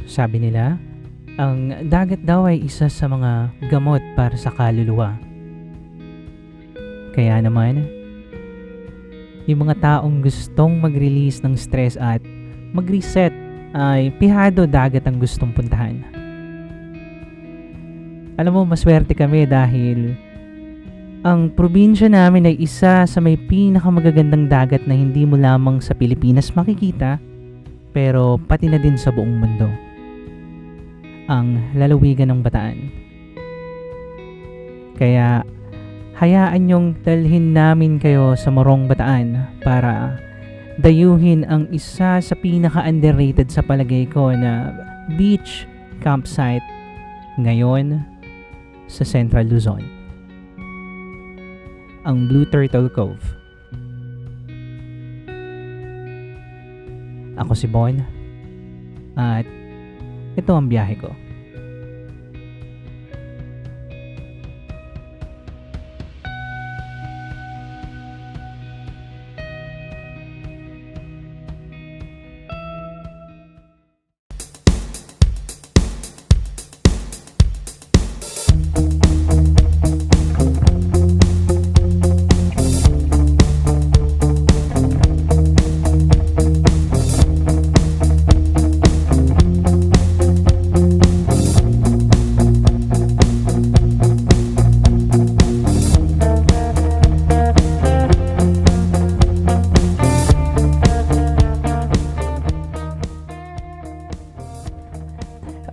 Sabi nila, ang dagat daw ay isa sa mga gamot para sa kaluluwa. Kaya naman, yung mga taong gustong mag-release ng stress at mag-reset ay Pihado Dagat ang gustong puntahan. Alam mo, maswerte kami dahil ang probinsya namin ay isa sa may pinakamagagandang dagat na hindi mo lamang sa Pilipinas makikita, pero pati na din sa buong mundo. Ang lalawigan ng Bataan. Kaya hayaan niyong dalhin namin kayo sa Morong Bataan para dayuhin ang isa sa pinaka-underrated sa palagay ko na beach campsite ngayon sa Central Luzon. Ang Blue Turtle Cove. Ako si Bon at ito ang biyahe ko.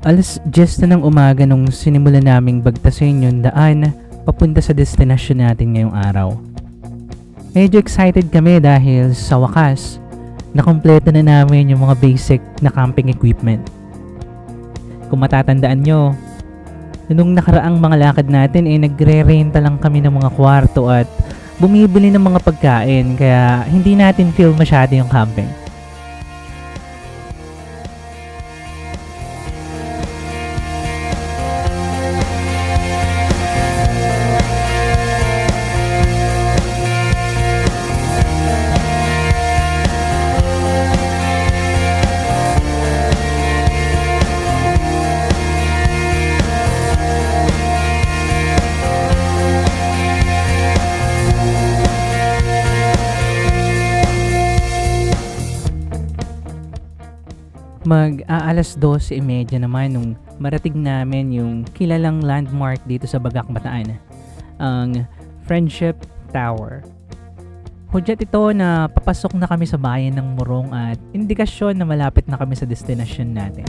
Alas 10 na ng umaga nung sinimulan naming bagtasin yung daan papunta sa destinasyon natin ngayong araw. Medyo excited kami dahil sa wakas, nakompleto na namin yung mga basic na camping equipment. Kung matatandaan nyo, nung nakaraang mga lakad natin nagre-renta lang kami ng mga kwarto at bumibili ng mga pagkain kaya hindi natin feel masyado yung camping. Mag-aalas 12:30 naman nung marating namin yung kilalang landmark dito sa Bagak, Bataan, ang Friendship Tower. Hudyat ito na papasok na kami sa bayan ng Morong at indikasyon na malapit na kami sa destinasyon natin.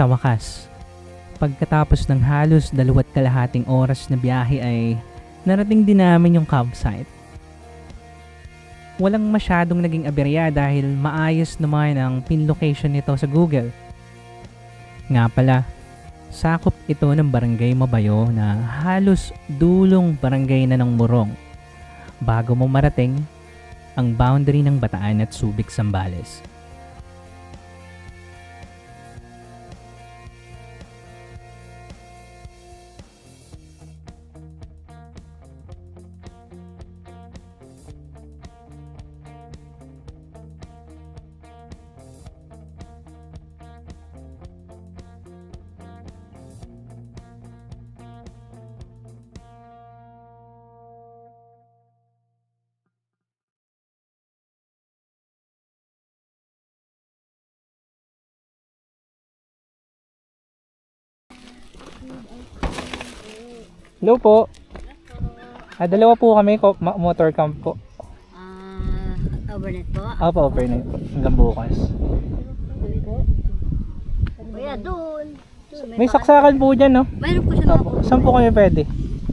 Sa wakas, pagkatapos ng halos 2.5 oras na biyahe ay narating din namin yung campsite. Walang masyadong naging aberya dahil maayos naman ang pin location nito sa Google. Nga pala, sakop ito ng Barangay Mabayo na halos dulong barangay na ng Morong bago mo marating ang boundary ng Bataan at Subic, Zambales. Hello po. Dalawa po kami, motor camp po. Overnight po? Opo, overnight po. Hanggang bukas. Kuya, doon. May saksakan po dyan, no? Mayroon po siya mga Opo. Saan po kami pwede?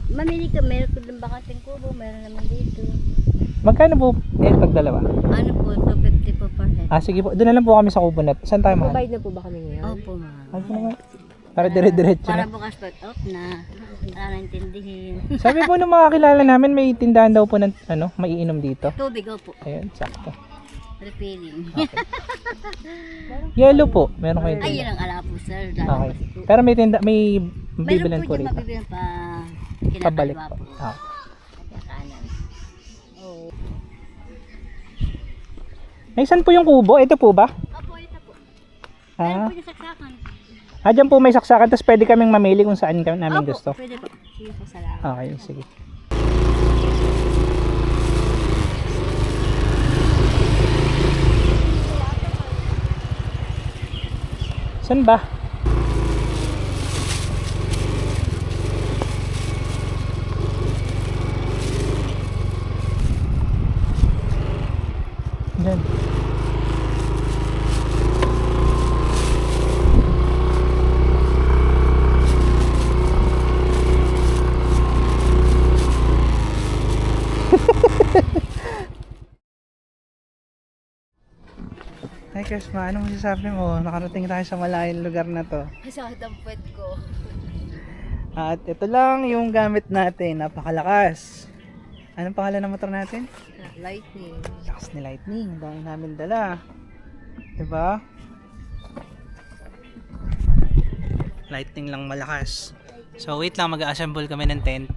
Mamili ka, mayroon po ng bakating kubo, mayroon naman dito. Magkano po pag dalawa? Ano po, 250 po per head. Sige po. Doon na lang po kami sa Kubonat. Saan tayo mahal? Bayad na po ba kami ngayon? Opo, ma'am. Ano naman? Para dire-diretso Para na. bukas pag out na, para naintindihin. Sabi po ng mga kilala namin, may tindahan daw po ng maiinom dito. Tubig, opo. Ayun, sakto. Refilling. Yellow po. Meron kayo Ay, yun tinda. ang ala po, sir. Okay. Pero may tinda, may Mayroon bibilan po po dyan rito. mabibilan pa Pabalik kinakaliwa po. po. Kanan. Oo. Ay, saan po yung kubo? Ito po ba? Opo, ito po. Mayroon Ah, po yung saksakan. dyan po may saksakan, tapos pwede kaming mamili kung saan namin Opo, gusto. pwede po. Sige po, salamat. Okay, sige. Saan ba? Diyan. Hi Kasma, anong masasabi mo? Nakarating tayo sa malayong lugar na to. Sakit ang puwet ko. At ito lang yung gamit natin, napakalakas. Anong pangalan ng motor natin? Lightning. Lakas ni Lightning, ang dami namin dala. Diba? Lightning lang malakas. So wait lang, mag-assemble kami ng tent.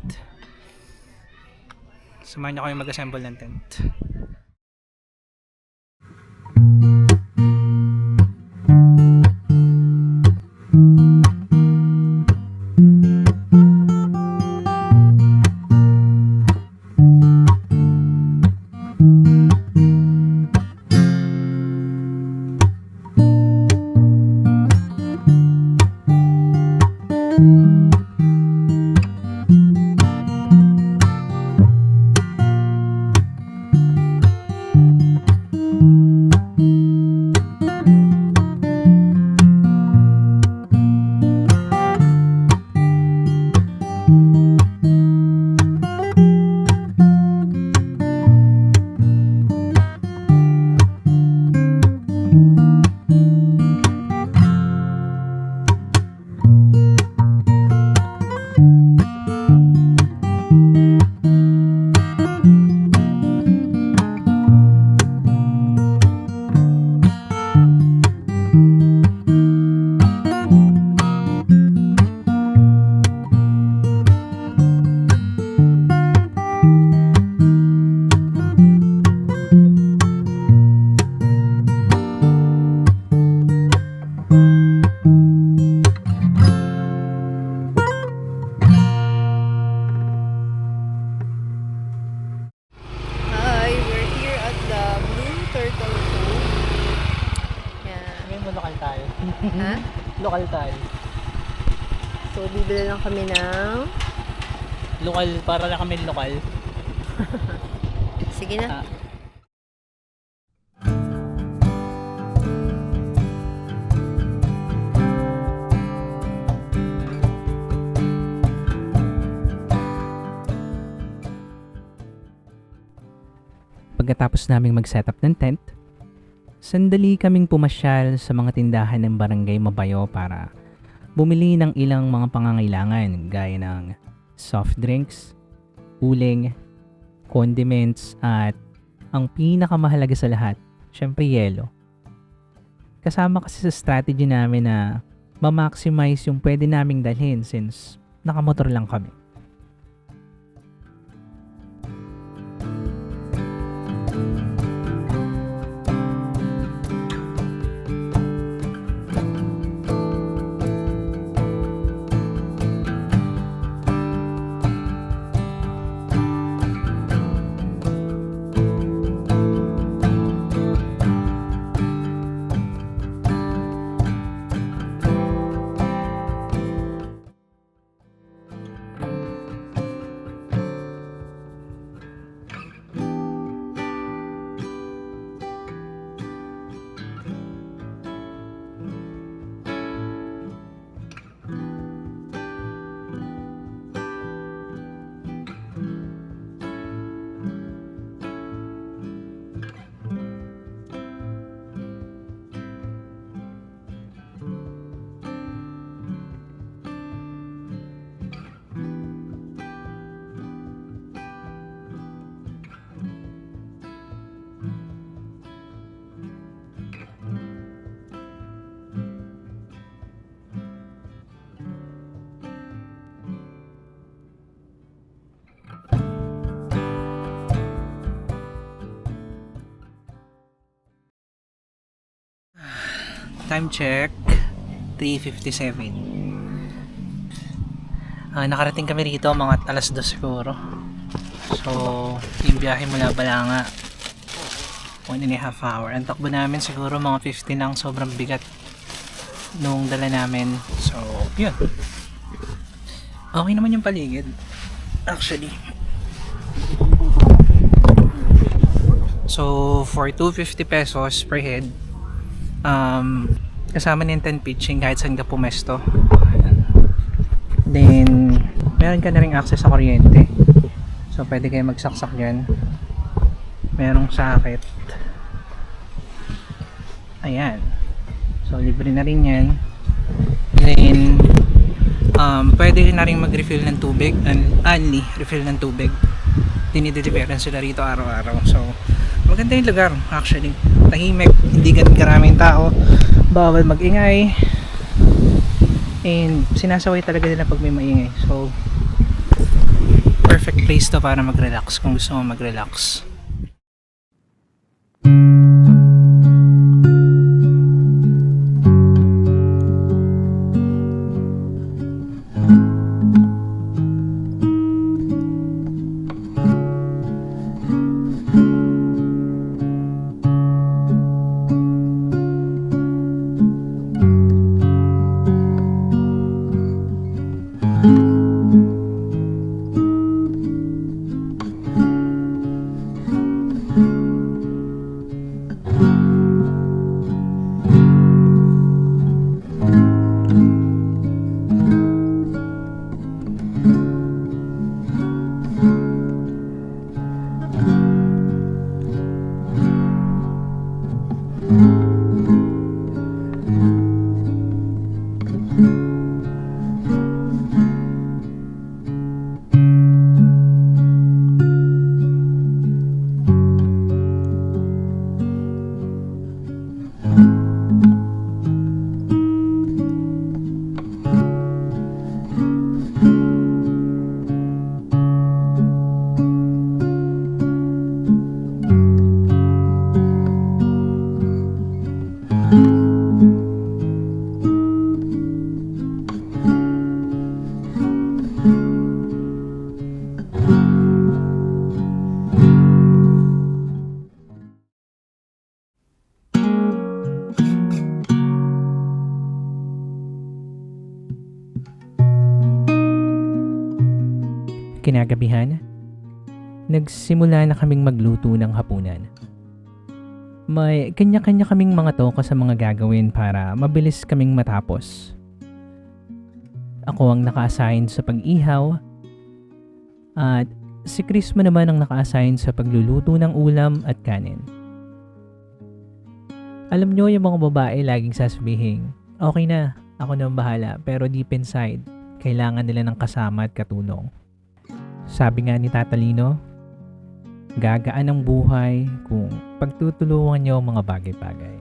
Samahan niyo kami mag-assemble ng tent. Hi, we're here at the Blue Turtle Cove. Yan. Ngayon mo lokal tayo. Ha? Lokal tayo. So, bibili lang kami ng... Lokal, para na kami lokal. Sige na. Ah. Pagkatapos naming mag-setup ng tent, sandali kaming pumasyal sa mga tindahan ng Barangay Mabayo para bumili ng ilang mga pangangailangan gaya ng soft drinks, uling, condiments at ang pinakamahalaga sa lahat, syempre yelo. Kasama kasi sa strategy namin na ma-maximize yung pwede naming dalhin since nakamotor lang kami. time check, 3:57. Nakarating kami rito mga alas 2 siguro. So, yung biyahe mula Balanga, 1.5 hour. Ang takbo namin siguro mga 50 lang, sobrang bigat nung dala namin. So, yun. Okay naman yung paligid. Actually. So, for 250 pesos per head, kasama na yung 10 pitching kahit saan ka pumesto. Then, meron ka na rin access sa kuryente. So, pwede kayo magsaksak dyan. Merong sakit. Ayan. So, libre na rin yan. Then, pwede na rin mag-refill ng tubig. Only refill ng tubig. Dinideliveran sila rito araw-araw. So, maganda yung lugar actually. Tahimik, hindi ganun karaming tao. Bawal mag-ingay. And sinasaway talaga nila pag may maingay. So, perfect place to para mag-relax kung gusto mo mag-relax. Kinagabihan, nagsimula na kaming magluto ng hapunan. May kanya-kanya kaming mga toka sa mga gagawin para mabilis kaming matapos. Ako ang naka-assign sa pag-ihaw at si Chrismo naman ang naka-assign sa pagluluto ng ulam at kanin. Alam nyo yung mga babae laging sasabihin, okay na, ako na ang bahala, pero deep inside, kailangan nila ng kasama at katulong. Sabi nga ni Tata Lino, gagaan ang buhay kung pagtutulungan niyo ang mga bagay-bagay.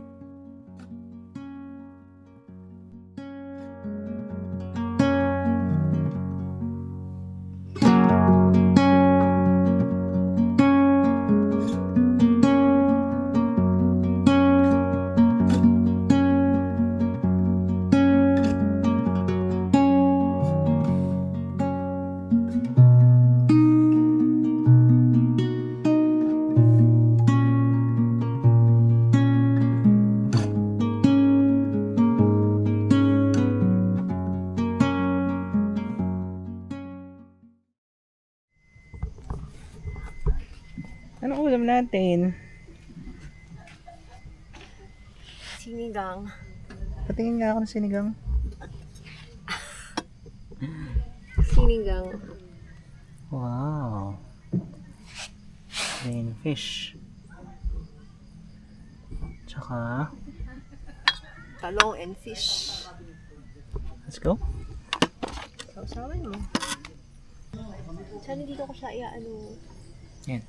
Anong ulam natin? Sinigang. Patingin nga ako ng sinigang. Sinigang. Wow. Then fish. Tsaka, Talong and fish. let's go. Sausawan mo. Sana dito ko siya ano. Yan.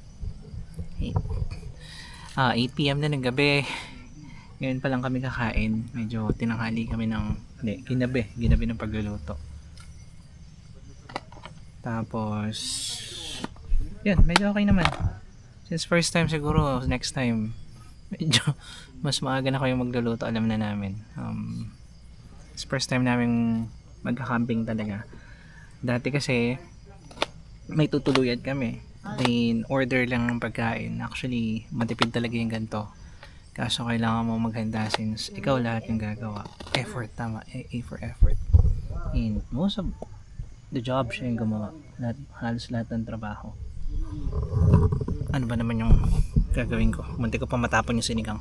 8 p.m. na ng gabi. Ngayon pa lang kami kakain. Medyo tinanghali kami ginabi ng pagluluto. Tapos yan, medyo okay naman. Since first time siguro, next time Medyo mas maaga na kayo magluluto, alam na namin. It's first time namin magka-camping talaga. Dati kasi may tutuluyan kami. Then order lang ng pagkain. Actually, matipid talaga yung ganito. Kaso kailangan mo maghanda since ikaw lahat yung gagawa. Effort, tama. A for effort. And most of the job siya yung gumawa. Halos lahat ng trabaho. Ano ba naman yung gagawin ko? Munti ko pa matapon yung sinigang.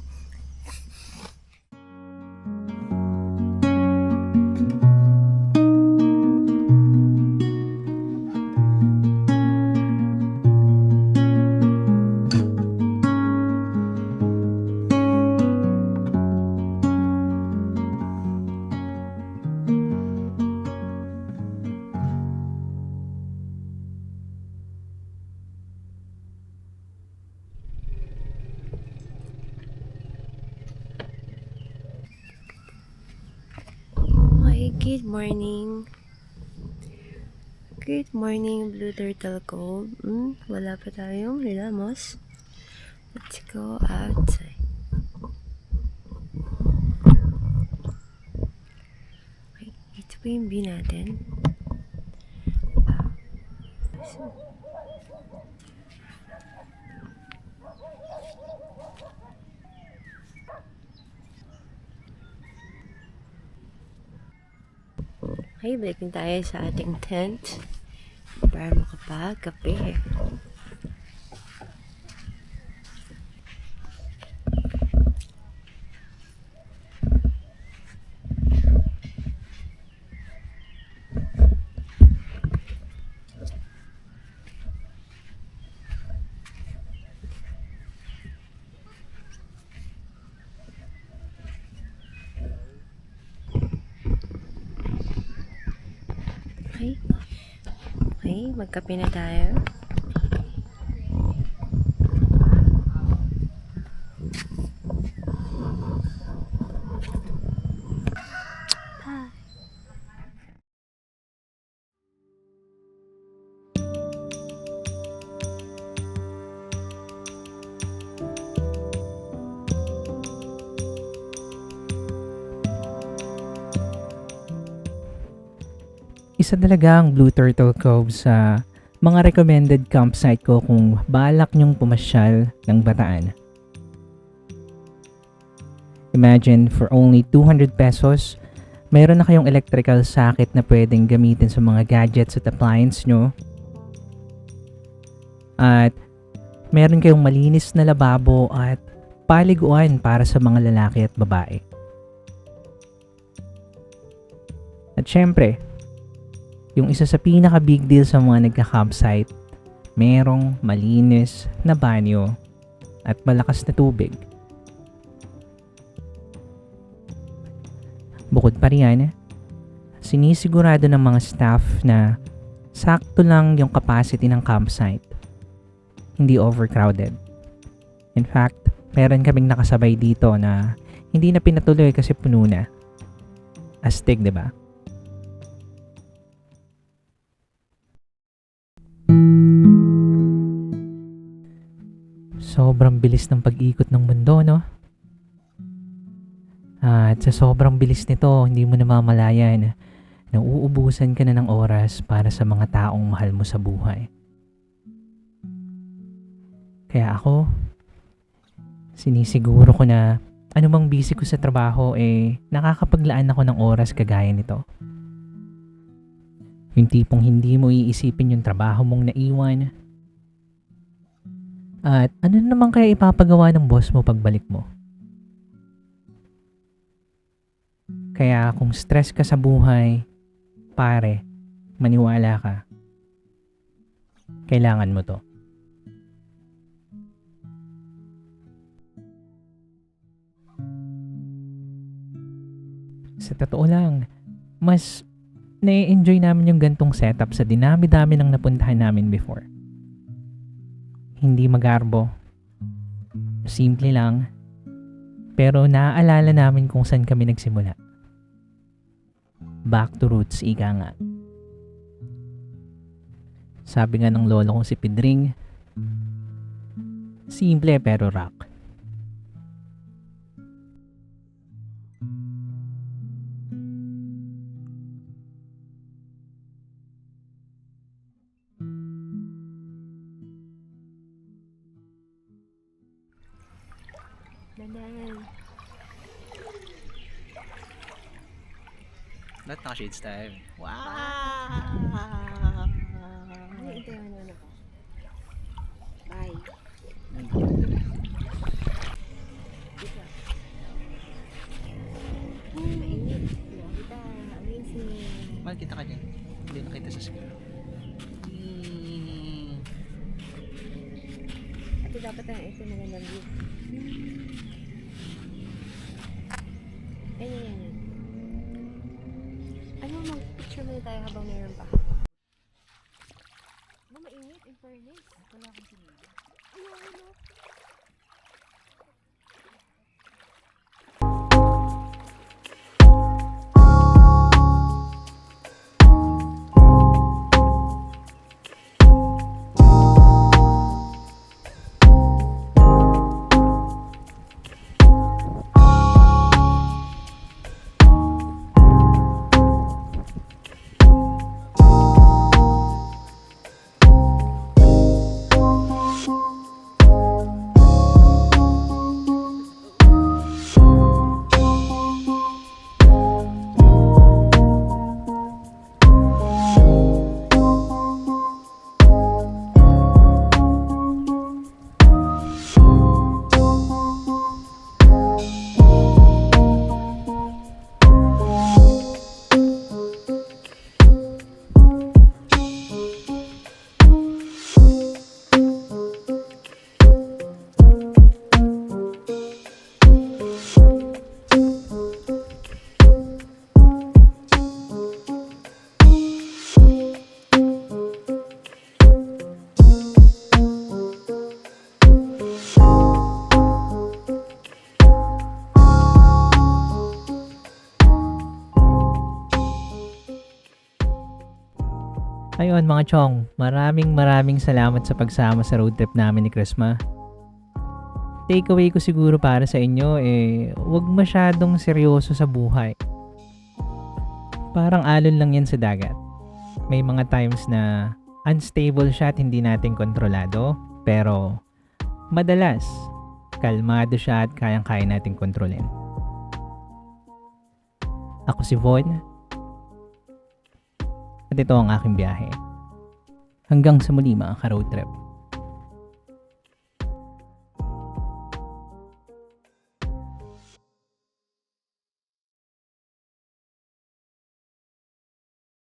Okay, good morning. Good morning, Blue Turtle Cove. Wala pa tayong hilamos. Let's go outside. Okay, ito po yung view natin. Okay, balik na tayo sa ating tent para makapagkape. Okay. Okay, magkape na tayo. Isa talaga ang Blue Turtle Cove sa mga recommended campsite ko kung balak nyong pumasyal ng Bataan. Imagine, for only 200 pesos, mayroon na kayong electrical socket na pwedeng gamitin sa mga gadgets at appliance nyo. At meron kayong malinis na lababo at paliguan para sa mga lalaki at babae. At syempre, yung isa sa pinaka big deal sa mga nagka-campsite, merong malinis na banyo at malakas na tubig. Bukod pa riyan, sinisigurado ng mga staff na sakto lang yung capacity ng campsite. Hindi overcrowded. In fact, meron kaming nakasabay dito na hindi na pinatuloy kasi puno na. Astig, 'di ba? Sobrang bilis ng pag-ikot ng mundo, no? At sa sobrang bilis nito, hindi mo namamalayan na uubusan ka na ng oras para sa mga taong mahal mo sa buhay. Kaya ako, sinisiguro ko na anumang busy ko sa trabaho nakakapaglaan ako ng oras kagaya nito. Yung tipong hindi mo iisipin yung trabaho mong naiwan. At ano naman kaya ipapagawa ng boss mo pagbalik mo? Kaya kung stress ka sa buhay, pare, maniwala ka. Kailangan mo to. Sa totoo lang, mas na-enjoy namin yung gantong setup sa dinami-dami ng napuntahan namin before. Hindi magarbo. Simple lang. Pero naaalala namin kung saan kami nagsimula. Back to roots, ika nga. Sabi nga ng lolo kong si Pedring, simple pero rock. Dandan. Lahat naka-shades tayo. Wow! Ano ito yung ano ko? Bye. Dito. Mainit. Kita. Amazing. Mahal kita ka dyan. Hindi nakita sa screen. Ito dapat ang ito magandang view. Yan. Ano, mag-picture muna tayo habang meron pa. Mainit, in fairness. Wala akong sinila. Ano? Ayun mga chong, maraming salamat sa pagsama sa road trip namin ni Chrisma. Takeaway ko siguro para sa inyo huwag masyadong seryoso sa buhay. Parang alon lang yan sa dagat. May mga times na unstable siya at hindi natin kontrolado, pero madalas kalmado siya at kayang-kaya nating kontrolin. Ako si Von. At ito ang aking biyahe. Hanggang sa muli mga ka-road trip.